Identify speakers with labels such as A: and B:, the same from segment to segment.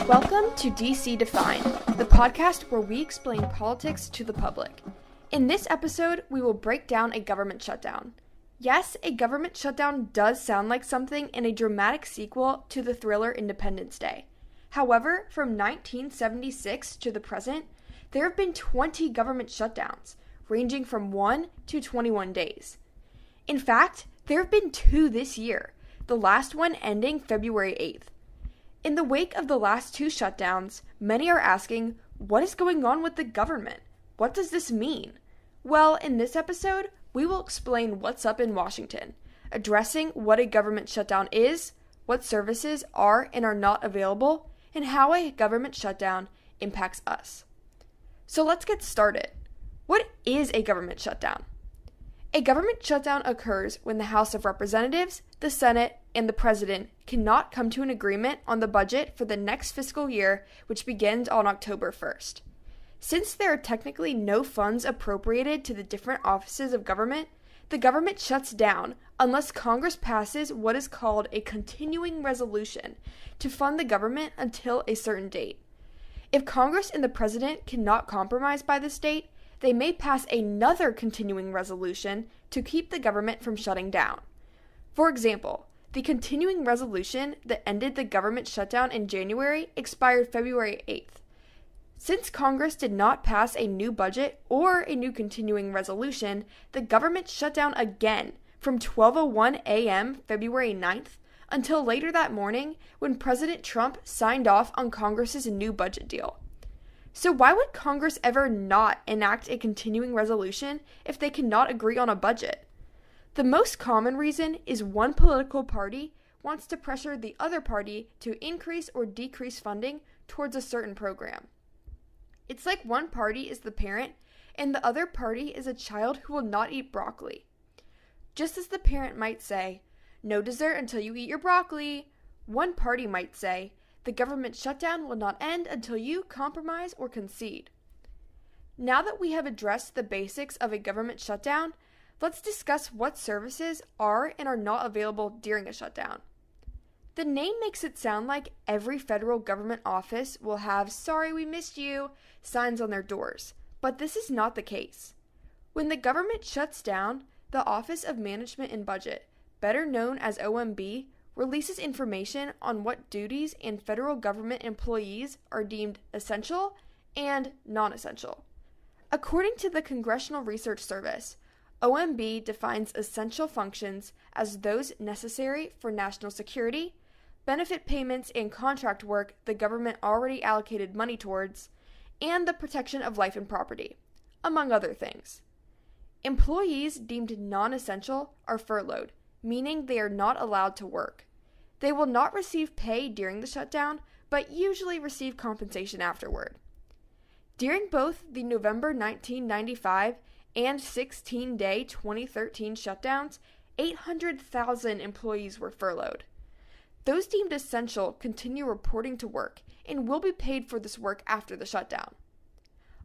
A: Welcome to DC Defined, the podcast where we explain politics to the public. In this episode, we will break down a government shutdown. Yes, a government shutdown does sound like something in a dramatic sequel to the thriller Independence Day. However, from 1976 to the present, there have been 20 government shutdowns, ranging from 1 to 21 days. In fact, there have been 2 this year, the last one ending February 8th. In the wake of the last 2 shutdowns, many are asking, what is going on with the government? What does this mean? Well, in this episode, we will explain what's up in Washington, addressing what a government shutdown is, what services are and are not available, and how a government shutdown impacts us. So let's get started. What is a government shutdown? A government shutdown occurs when the House of Representatives, the Senate, and the President cannot come to an agreement on the budget for the next fiscal year, which begins on October 1st. Since there are technically no funds appropriated to the different offices of government, the government shuts down unless Congress passes what is called a continuing resolution to fund the government until a certain date. If Congress and the President cannot compromise by this date, they may pass another continuing resolution to keep the government from shutting down. For example, the continuing resolution that ended the government shutdown in January expired February 8th. Since Congress did not pass a new budget or a new continuing resolution, the government shut down again from 12:01 a.m. February 9th until later that morning when President Trump signed off on Congress's new budget deal. So why would Congress ever not enact a continuing resolution if they cannot agree on a budget? The most common reason is one political party wants to pressure the other party to increase or decrease funding towards a certain program. It's like one party is the parent and the other party is a child who will not eat broccoli. Just as the parent might say, "No dessert until you eat your broccoli," one party might say, "The government shutdown will not end until you compromise or concede." Now that we have addressed the basics of a government shutdown, let's discuss what services are and are not available during a shutdown. The name makes it sound like every federal government office will have "Sorry we missed you" signs on their doors, but this is not the case. When the government shuts down, the Office of Management and Budget, better known as OMB, releases information on what duties and federal government employees are deemed essential and non-essential. According to the Congressional Research Service, OMB defines essential functions as those necessary for national security, benefit payments and contract work the government already allocated money towards, and the protection of life and property, among other things. Employees deemed non-essential are furloughed, meaning they are not allowed to work. They will not receive pay during the shutdown, but usually receive compensation afterward. During both the November 1995 and 16-day 2013 shutdowns, 800,000 employees were furloughed. Those deemed essential continue reporting to work and will be paid for this work after the shutdown.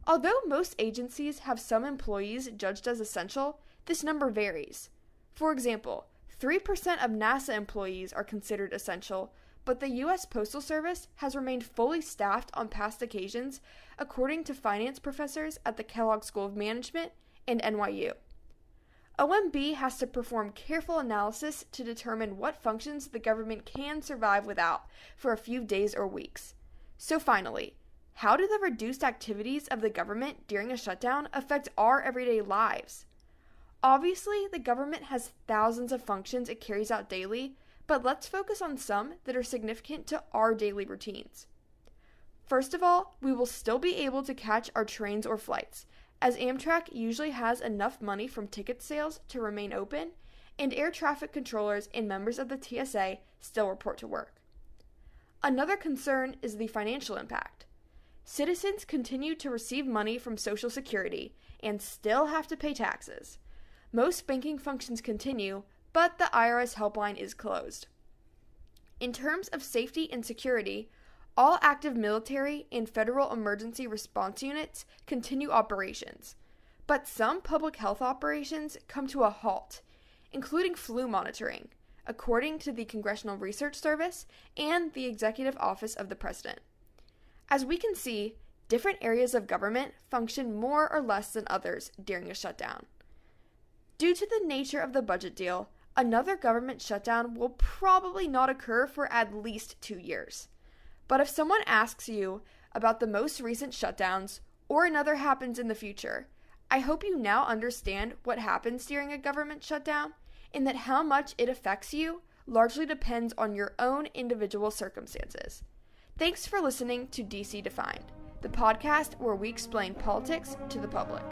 A: Although most agencies have some employees judged as essential, this number varies. For example, 3% of NASA employees are considered essential, but the U.S. Postal Service has remained fully staffed on past occasions, according to finance professors at the Kellogg School of Management and NYU. OMB has to perform careful analysis to determine what functions the government can survive without for a few days or weeks. So finally, how do the reduced activities of the government during a shutdown affect our everyday lives? Obviously, the government has thousands of functions it carries out daily, but let's focus on some that are significant to our daily routines. First of all, we will still be able to catch our trains or flights, as Amtrak usually has enough money from ticket sales to remain open, and air traffic controllers and members of the TSA still report to work. Another concern is the financial impact. Citizens continue to receive money from Social Security and still have to pay taxes. Most banking functions continue, but the IRS helpline is closed. In terms of safety and security, all active military and federal emergency response units continue operations, but some public health operations come to a halt, including flu monitoring, according to the Congressional Research Service and the Executive Office of the President. As we can see, different areas of government function more or less than others during a shutdown. Due to the nature of the budget deal, another government shutdown will probably not occur for at least 2 years. But if someone asks you about the most recent shutdowns or another happens in the future, I hope you now understand what happens during a government shutdown and that how much it affects you largely depends on your own individual circumstances. Thanks for listening to DC Defined, the podcast where we explain politics to the public.